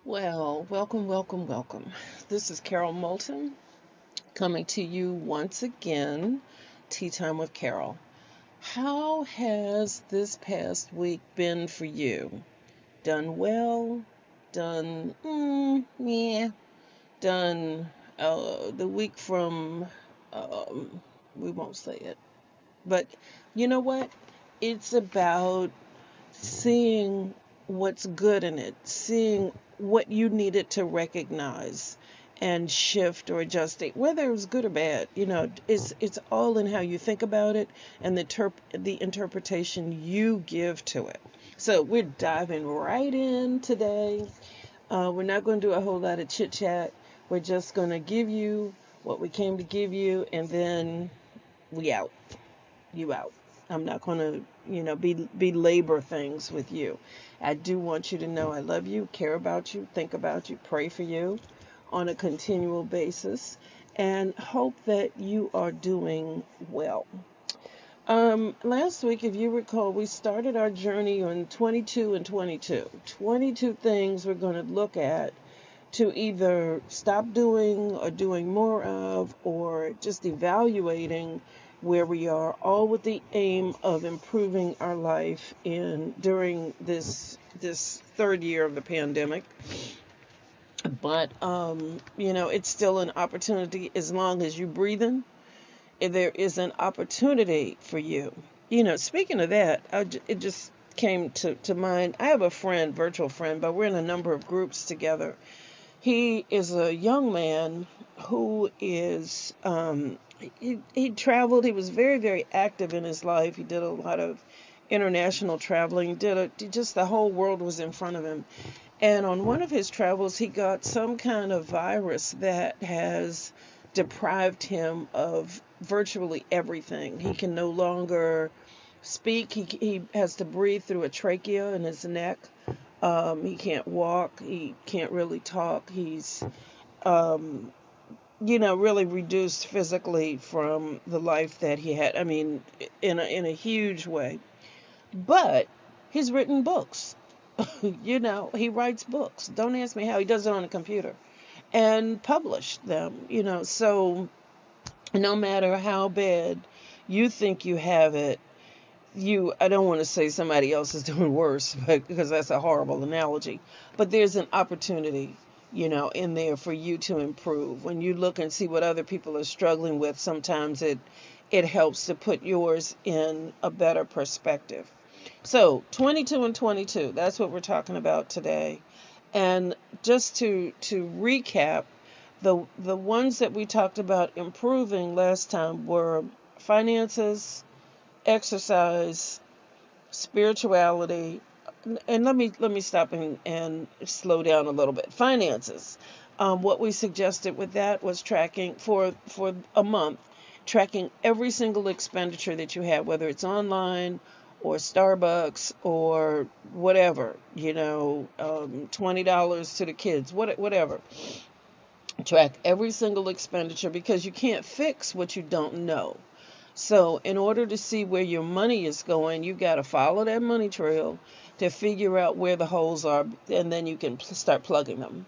Well, welcome, welcome, welcome. This is Carol Moulton coming to you once again, Tea Time with Carol. How has this past week been for you? Done well? Done, yeah. Done the week from, um, we won't say it. But you know what? It's about seeing what's good in it, seeing what you needed to recognize and shift or adjust it, whether it was good or bad. It's all in how you think about it and the interpretation you give to it. So we're diving right in today. We're not going to do a whole lot of chit chat. We're just going to give you what we came to give you, and then we out. You out. I'm not going to, belabor things with you. I do want you to know I love you, care about you, think about you, pray for you on a continual basis, and hope that you are doing well. Last week, if you recall, we started our journey on 22 and 22. 22 things we're going to look at to either stop doing or doing more of, or just evaluating where we are, all with the aim of improving our life in during this third year of the pandemic. But it's still an opportunity as long as you're breathing. There is an opportunity for you. Speaking of that, it just came to mind. I have a friend, virtual friend, but we're in a number of groups together. He is a young man who is, he traveled. He was very, very active in his life. He did a lot of international traveling, just the whole world was in front of him. And on one of his travels, he got some kind of virus that has deprived him of virtually everything. He can no longer speak. He has to breathe through a trachea in his neck. He can't walk. He can't really talk. He's, really reduced physically from the life that he had. I mean, in a huge way. But he's written books. He writes books. Don't ask me how. He does it on a computer and published them. So no matter how bad you think you have it, I don't want to say somebody else is doing worse, but because that's a horrible analogy, but there's an opportunity, in there for you to improve. When you look and see what other people are struggling with, sometimes it helps to put yours in a better perspective. So 22 and 22, that's what we're talking about today. And just to recap, the ones that we talked about improving last time were finances, exercise, spirituality, and let me stop and slow down a little bit. Finances. What we suggested with that was tracking for a month, tracking every single expenditure that you have, whether it's online or Starbucks or whatever, $20 to the kids, whatever. Track every single expenditure because you can't fix what you don't know. So, in order to see where your money is going, you've got to follow that money trail to figure out where the holes are, and then you can start plugging them.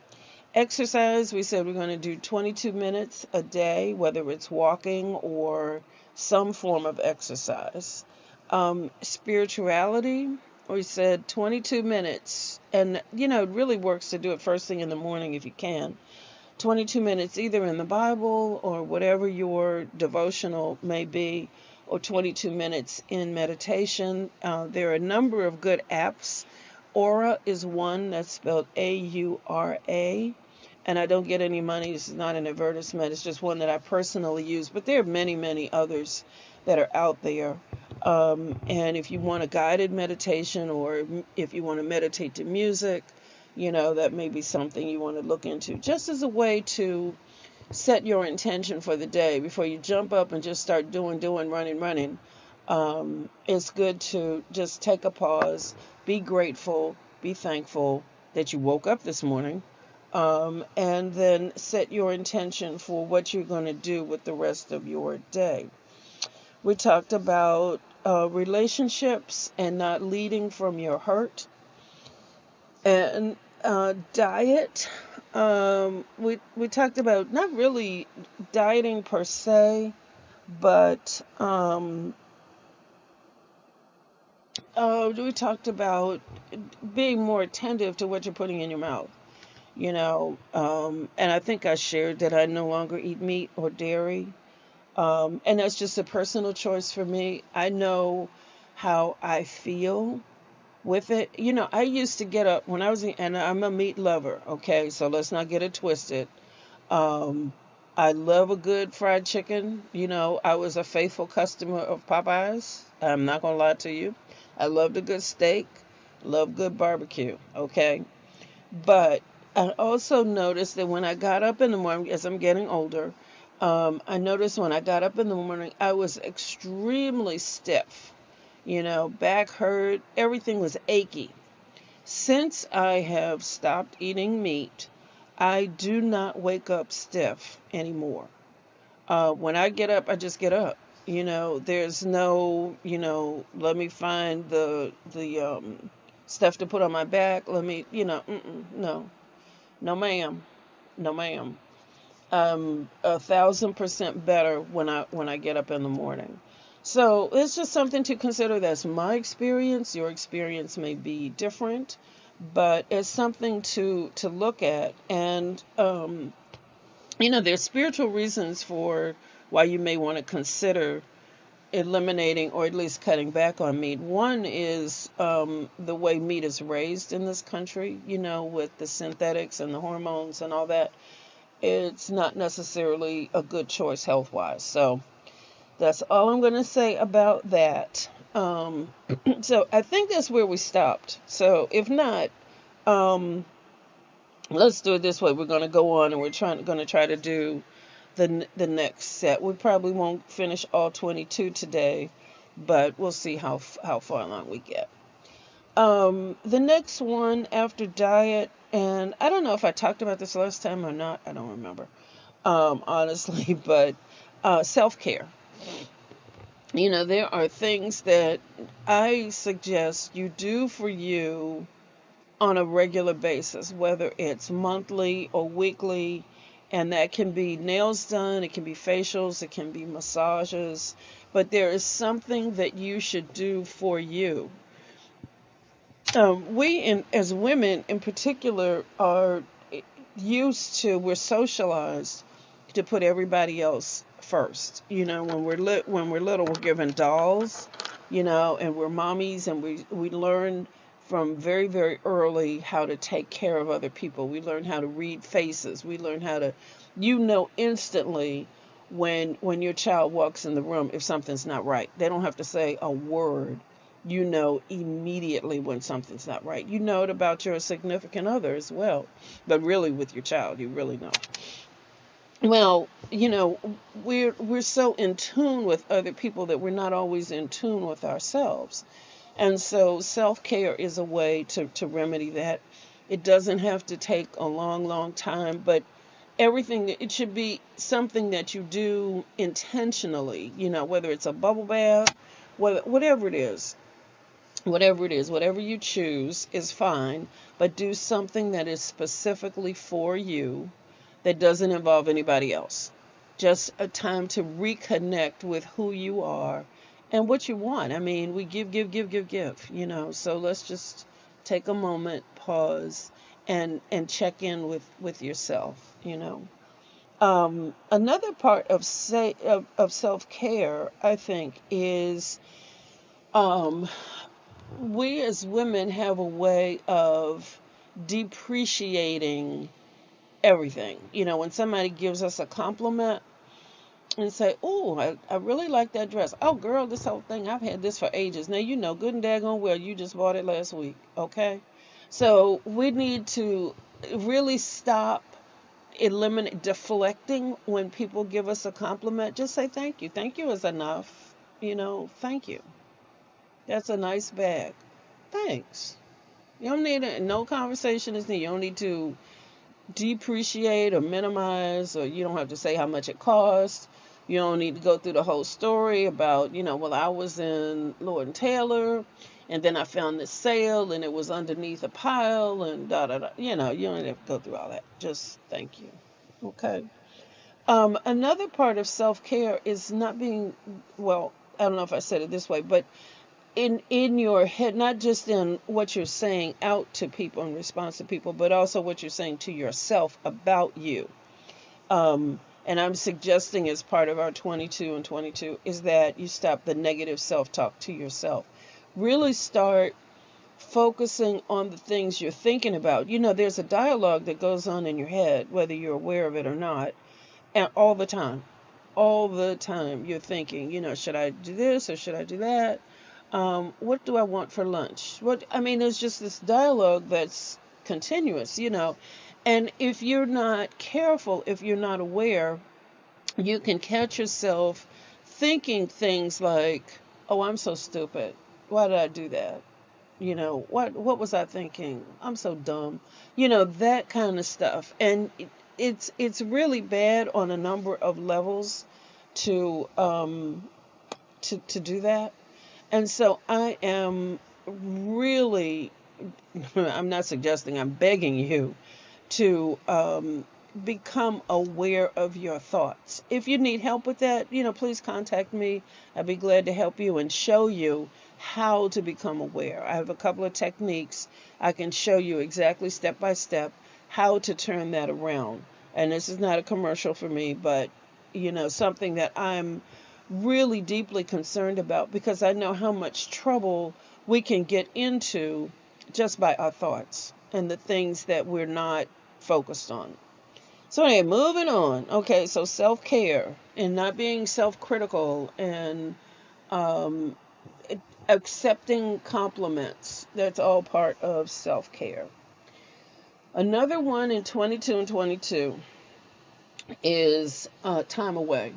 Exercise, we said we're going to do 22 minutes a day, whether it's walking or some form of exercise. Spirituality, we said 22 minutes, and it really works to do it first thing in the morning if you can. 22 minutes either in the Bible or whatever your devotional may be, or 22 minutes in meditation. There are a number of good apps. Aura is one, that's spelled Aura, and I don't get any money. This is not an advertisement. It's just one that I personally use, but there are many, many others that are out there. And if you want a guided meditation, or if you want to meditate to music, that may be something you want to look into, just as a way to set your intention for the day before you jump up and just start doing, running. It's good to just take a pause, be grateful, be thankful that you woke up this morning, and then set your intention for what you're going to do with the rest of your day. We talked about relationships and not leading from your hurt. And Diet. We talked about not really dieting per se, but we talked about being more attentive to what you're putting in your mouth. And I think I shared that I no longer eat meat or dairy. And that's just a personal choice for me. I know how I feel with it. I used to get up when I was, and I'm a meat lover, okay? So let's not get it twisted. Um, I love a good fried chicken. I was a faithful customer of Popeyes. I'm not going to lie to you. I loved a good steak, love good barbecue, okay? But I also noticed that when I got up in the morning, as I'm getting older, I noticed when I got up in the morning, I was extremely stiff. Back hurt, everything was achy. Since I have stopped eating meat, I do not wake up stiff anymore. When I get up, I just get up. There's no, let me find the stuff to put on my back. Let me, no, no, ma'am, no, ma'am. 1,000% better when I get up in the morning. So it's just something to consider. That's my experience. Your experience may be different, but it's something to look at. And there's spiritual reasons for why you may want to consider eliminating or at least cutting back on meat. One is the way meat is raised in this country. With the synthetics and the hormones and all that, it's not necessarily a good choice health wise. So that's all I'm going to say about that. So I think that's where we stopped. So if not, let's do it this way. We're going to go on and we're going to try to do the next set. We probably won't finish all 22 today, but we'll see how far along we get. The next one after diet, and I don't know if I talked about this last time or not. I don't remember, honestly, but self-care. There are things that I suggest you do for you on a regular basis, whether it's monthly or weekly, and that can be nails done, it can be facials, it can be massages, but there is something that you should do for you. As women in particular, are we're socialized to put everybody else first. When we're little, we're given dolls, and we're mommies, and we learn from very, very early how to take care of other people. We learn how to read faces. We learn how to, instantly when your child walks in the room if something's not right. They don't have to say a word. Immediately when something's not right. You know it about your significant other as well. But really with your child, you really know. Well, we're so in tune with other people that we're not always in tune with ourselves. And so self-care is a way to remedy that. It doesn't have to take a long, long time, but it should be something that you do intentionally, whether it's a bubble bath, whatever it is. Whatever you choose is fine, but do something that is specifically for you that doesn't involve anybody else. Just a time to reconnect with who you are and what you want. I mean, we give, so let's just take a moment, pause, and check in with yourself, Another part of self-care, I think, is we as women have a way of depreciating everything. When somebody gives us a compliment and say, "Oh, I really like that dress." "Oh, girl, this whole thing, I've had this for ages." Now, good and daggone well, you just bought it last week, okay? So we need to really stop deflecting when people give us a compliment. Just say thank you. Thank you is enough. Thank you. That's a nice bag. Thanks. You don't need no conversation is needed. You don't need to depreciate or minimize, or you don't have to say how much it costs. You don't need to go through the whole story about, well, I was in Lord and Taylor And then I found this sale and it was underneath a pile and da da da. You know, you don't have to go through all that. Just thank you. Okay. Another part of self-care is not being, well, I don't know if I said it this way, but in your head, not just in what you're saying out to people in response to people, but also what you're saying to yourself about you. And I'm suggesting as part of our 22 and 22 is that you stop the negative self-talk to yourself. Really start focusing on the things you're thinking about. You know, there's a dialogue that goes on in your head, whether you're aware of it or not, and all the time. All the time you're thinking, you know, should I do this or should I do that? What do I want for lunch? What I mean, there's just this dialogue that's continuous, you know. And if you're not careful, if you're not aware, you can catch yourself thinking things like, "Oh, I'm so stupid. Why did I do that? You know, what was I thinking? I'm so dumb." You know, that kind of stuff. And it's really bad on a number of levels to to do that. And so I am really, I'm not suggesting, I'm begging you to become aware of your thoughts. If you need help with that, you know, please contact me. I'd be glad to help you and show you how to become aware. I have a couple of techniques. I can show you exactly step by step how to turn that around. And this is not a commercial for me, but, you know, something that I'm really deeply concerned about because I know how much trouble we can get into just by our thoughts and the things that we're not focused on. So anyway, moving on. Okay, so self-care and not being self-critical and um, accepting compliments. That's all part of self-care. Another one in 22 and 22 is time away.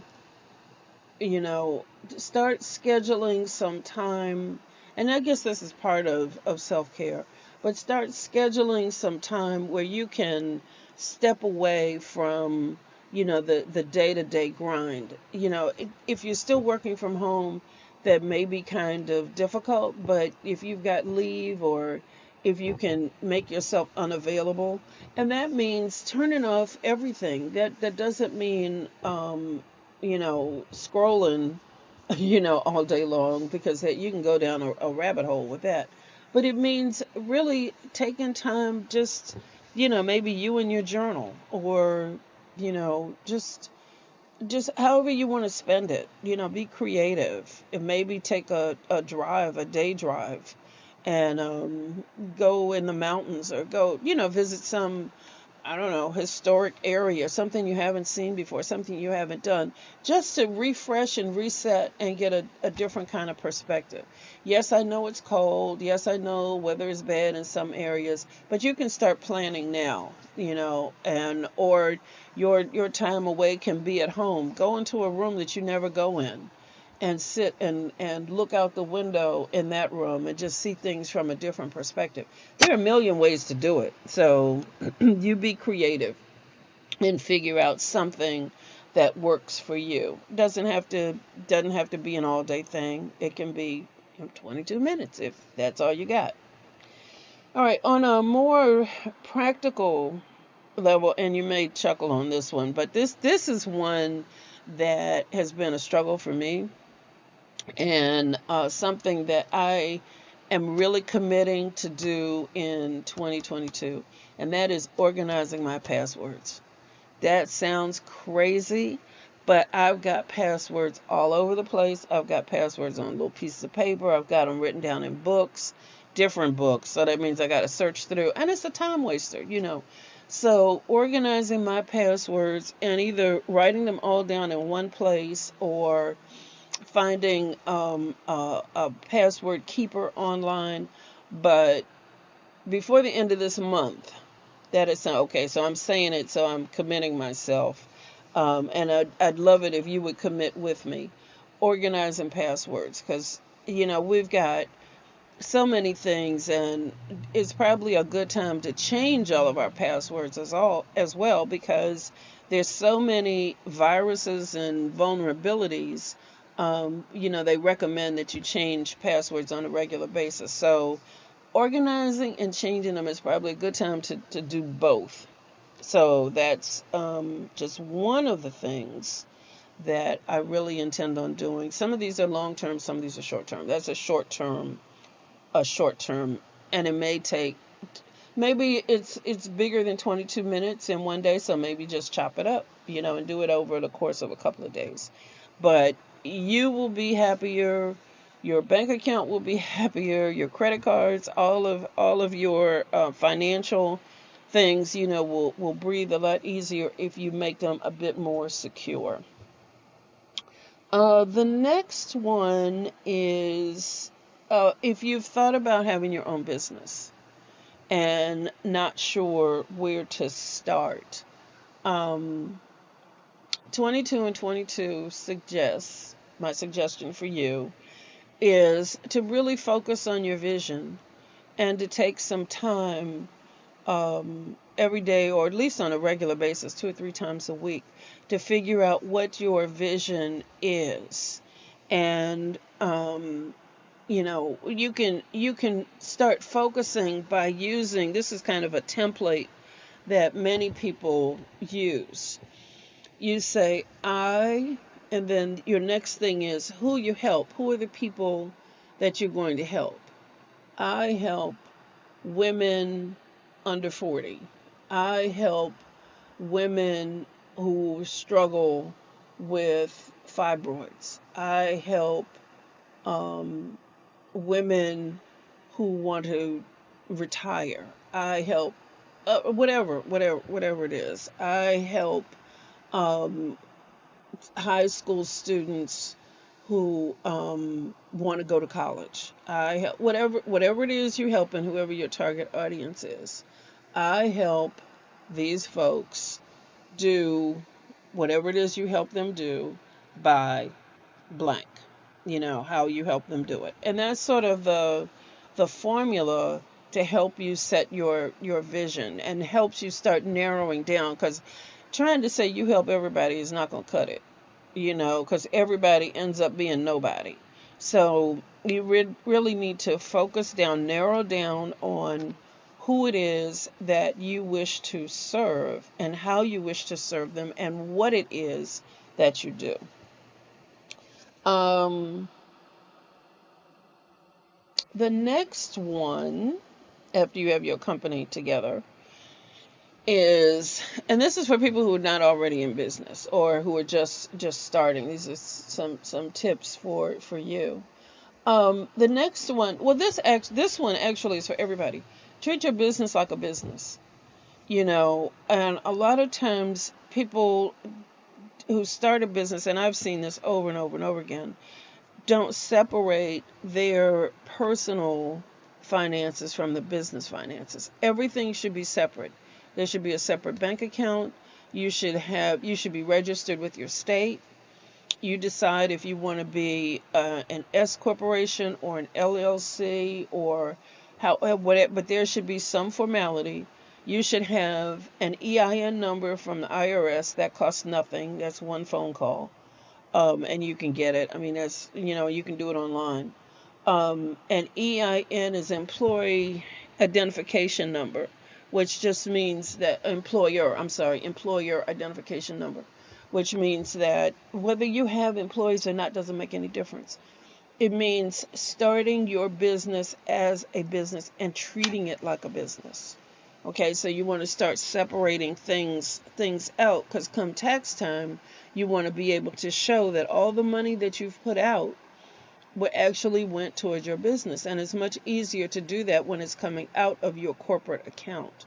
You know, start scheduling some time, and I guess this is part of self-care, but start scheduling some time where you can step away from, you know, the day-to-day grind. You know, if you're still working from home, that may be kind of difficult, but if you've got leave or if you can make yourself unavailable, and that means turning off everything. That doesn't mean you know, scrolling, you know, all day long because you can go down a rabbit hole with that. But it means really taking time, just, you know, maybe you and your journal or, you know, just however you want to spend it, you know, be creative and maybe take a drive, a day drive and go in the mountains or go, you know, visit some, I don't know, historic area, something you haven't seen before, something you haven't done, just to refresh and reset and get a different kind of perspective. Yes, I know it's cold. Yes, I know weather is bad in some areas, but you can start planning now, you know, and or your time away can be at home. Go into a room that you never go in and sit and look out the window in that room and just see things from a different perspective. There are a million ways to do it. So you be creative and figure out something that works for you. Doesn't have to be an all day thing. It can be 22 minutes if that's all you got. All right, on a more practical level, and you may chuckle on this one, but this is one that has been a struggle for me and something that I am really committing to do in 2022, and that is organizing my passwords. That sounds crazy, but I've got passwords all over the place. I've got passwords on little pieces of paper. I've got them written down in books, different books. So that means I got to search through, and it's a time waster, you know. So organizing my passwords and either writing them all down in one place or finding a password keeper online. But before the end of this month, that is okay. So I'm saying it, so I'm committing myself. And I'd love it if you would commit with me, organizing passwords, because you know we've got so many things, and it's probably a good time to change all of our passwords as well because there's so many viruses and vulnerabilities They recommend that you change passwords on a regular basis. So organizing and changing them is probably a good time to do both. So that's just one of the things that I really intend on doing. Some of these are long term, some of these are short term. That's a short term, and it may take, maybe it's bigger than 22 minutes in one day, so maybe just chop it up, and do it over the course of a couple of days. But you will be happier, your bank account will be happier, your credit cards, all of your financial things, will breathe a lot easier if you make them a bit more secure. The next one is, if you've thought about having your own business and not sure where to start. 22 and 22 suggests, my suggestion for you is to really focus on your vision and to take some time every day, or at least on a regular basis, 2 or 3 times a week, to figure out what your vision is. And you can start focusing by using, this is kind of a template that many people use. You say I, and then your next thing is who you help. Who are the people that you're going to help? I help women under 40. I help women who struggle with fibroids. I help women who want to retire. I help whatever it is. I help high school students who want to go to college. I help whatever it is you're helping, whoever your target audience is. I help these folks do whatever it is you help them do by blank. How you help them do it. And that's sort of the formula to help you set your vision and helps you start narrowing down, because trying to say you help everybody is not going to cut it, because everybody ends up being nobody. So you really need to focus down, narrow down on who it is that you wish to serve and how you wish to serve them and what it is that you do. The next one, after you have your company together, is, and this is for people who are not already in business or who are just starting. These are some tips for you. The next one, well, this one actually is for everybody. Treat your business like a business. And a lot of times people who start a business, and I've seen this over and over and over again, don't separate their personal finances from the business finances. Everything should be separate. There should be a separate bank account. You should be registered with your state. You decide if you want to be an S corporation or an LLC or whatever, but there should be some formality. You should have an EIN number from the IRS. That costs nothing. That's one phone call. And you can get it. I mean, that's, you can do it online. An EIN is employee identification number, which just means that employer identification number, which means that whether you have employees or not doesn't make any difference. It means starting your business as a business and treating it like a business. Okay, so you want to start separating things out, because come tax time, you want to be able to show that all the money that you've put out actually went towards your business. And it's much easier to do that when it's coming out of your corporate account.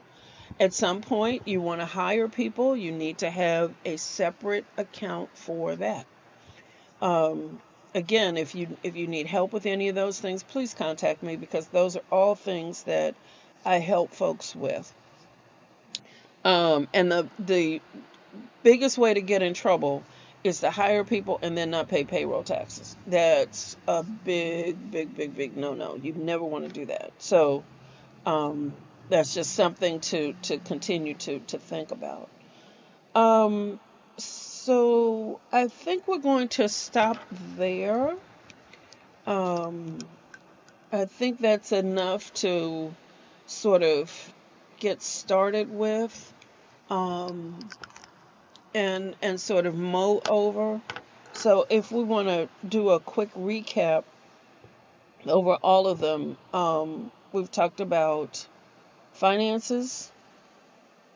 At some point, you want to hire people, you need to have a separate account for that. Again, if you need help with any of those things, please contact me, because those are all things that I help folks with. And the biggest way to get in trouble is to hire people and then not pay payroll taxes. That's a big no. You never want to do that. So that's just something to continue to think about. So I think we're going to stop there. Um, I think that's enough to sort of get started with, um, and sort of mull over. So if we want to do a quick recap over all of them, we've talked about finances.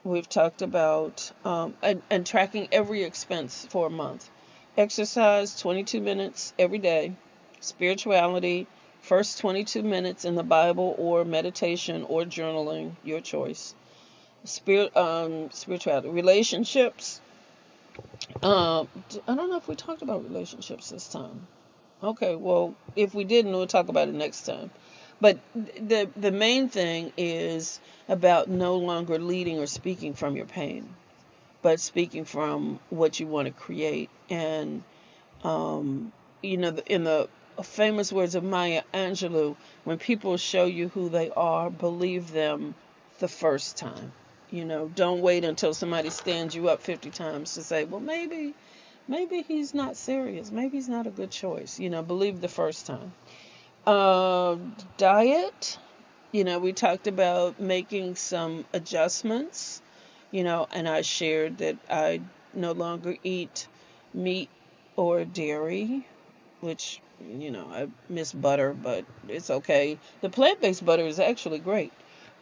We've talked about and tracking every expense for a month. Exercise 22 minutes every day. Spirituality, first 22 minutes in the Bible or meditation or journaling, your choice. Spirituality. Relationships. I don't know if we talked about relationships this time. Okay, well, if we didn't, we'll talk about it next time. But the main thing is about no longer leading or speaking from your pain, but speaking from what you want to create. And um, in the famous words of Maya Angelou, when people show you who they are, believe them the first time. Don't wait until somebody stands you up 50 times to say, well, maybe he's not serious. Maybe he's not a good choice. Believe the first time. Uh, Diet. We talked about making some adjustments, and I shared that I no longer eat meat or dairy, which, I miss butter, but it's okay. The plant-based butter is actually great.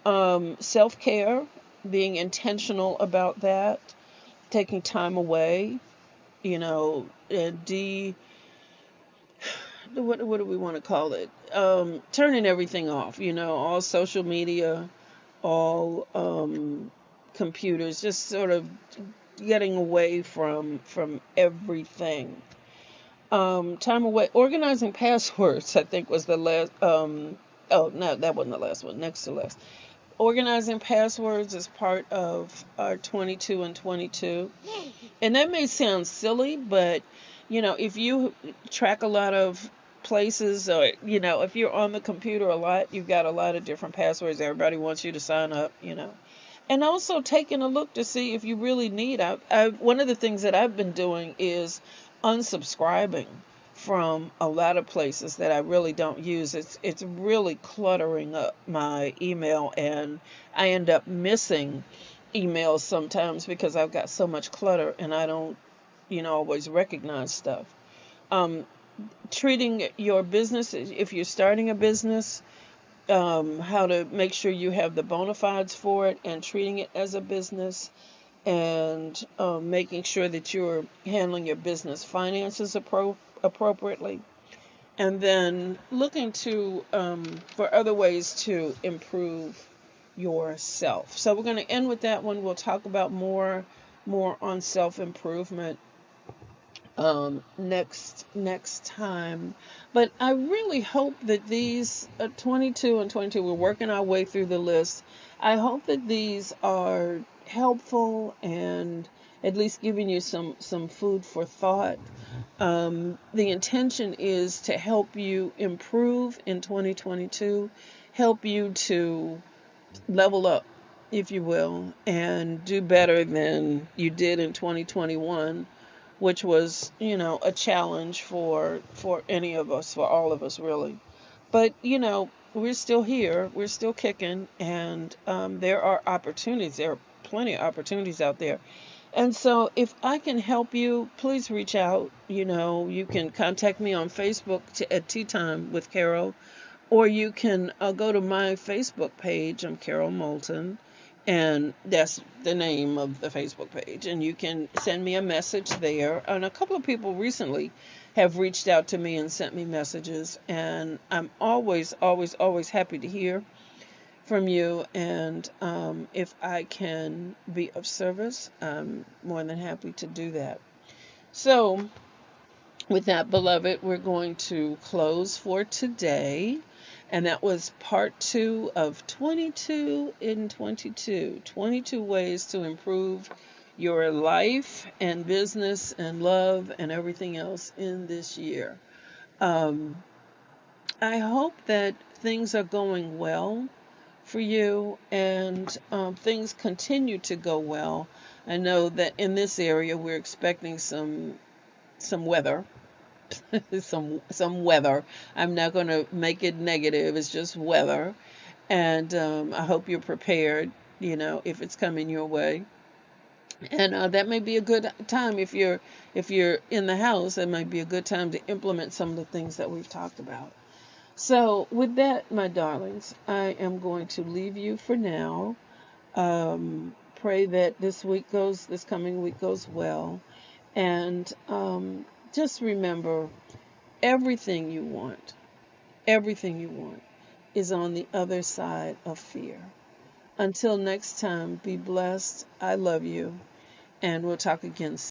Self-care, being intentional about that, taking time away, and what do we want to call it? Turning everything off, all social media, all computers, just sort of getting away from everything. Time away, organizing passwords. I think was the last. Oh no, that wasn't the last one. Next to last. Organizing passwords is part of our 22 and 22, and that may sound silly, but if you track a lot of places, or if you're on the computer a lot, you've got a lot of different passwords. Everybody wants you to sign up. And also taking a look to see if you really need. One of the things that I've been doing is unsubscribing from a lot of places that I really don't use. It's really cluttering up my email, and I end up missing emails sometimes because I've got so much clutter and I don't, always recognize stuff. Um, Treating your business, if you're starting a business, how to make sure you have the bona fides for it and treating it as a business, and making sure that you're handling your business finances appropriately, and then looking to for other ways to improve yourself. So we're going to end with that one. We'll talk about more on self-improvement next time. But I really hope that these 22 and 22, we're working our way through the list. I hope that these are helpful and at least giving you some food for thought. The intention is to help you improve in 2022, help you to level up, if you will, and do better than you did in 2021, which was, a challenge for any of us, for all of us, really. But, we're still here, we're still kicking, and there are opportunities. There are plenty of opportunities out there. And so if I can help you, please reach out. You can contact me on Facebook at Tea Time with Carol, or you can go to my Facebook page. I'm Carol Moulton, and that's the name of the Facebook page. And you can send me a message there. And a couple of people recently have reached out to me and sent me messages. And I'm always, always, always happy to hear from you. And if I can be of service, I'm more than happy to do that. So, with that, beloved, we're going to close for today. And that was part 2 of 22 in 22. 22 ways to improve your life and business and love and everything else in this year. I hope that things are going well for you, and things continue to go well. I know that in this area we're expecting some weather, some weather. I'm not going to make it negative. It's just weather, and I hope you're prepared. If it's coming your way, and that may be a good time if you're in the house. It might be a good time to implement some of the things that we've talked about. So, with that, my darlings, I am going to leave you for now. Pray that this coming week goes well. And just remember, everything you want, everything you want is on the other side of fear. Until next time, be blessed. I love you. And we'll talk again soon.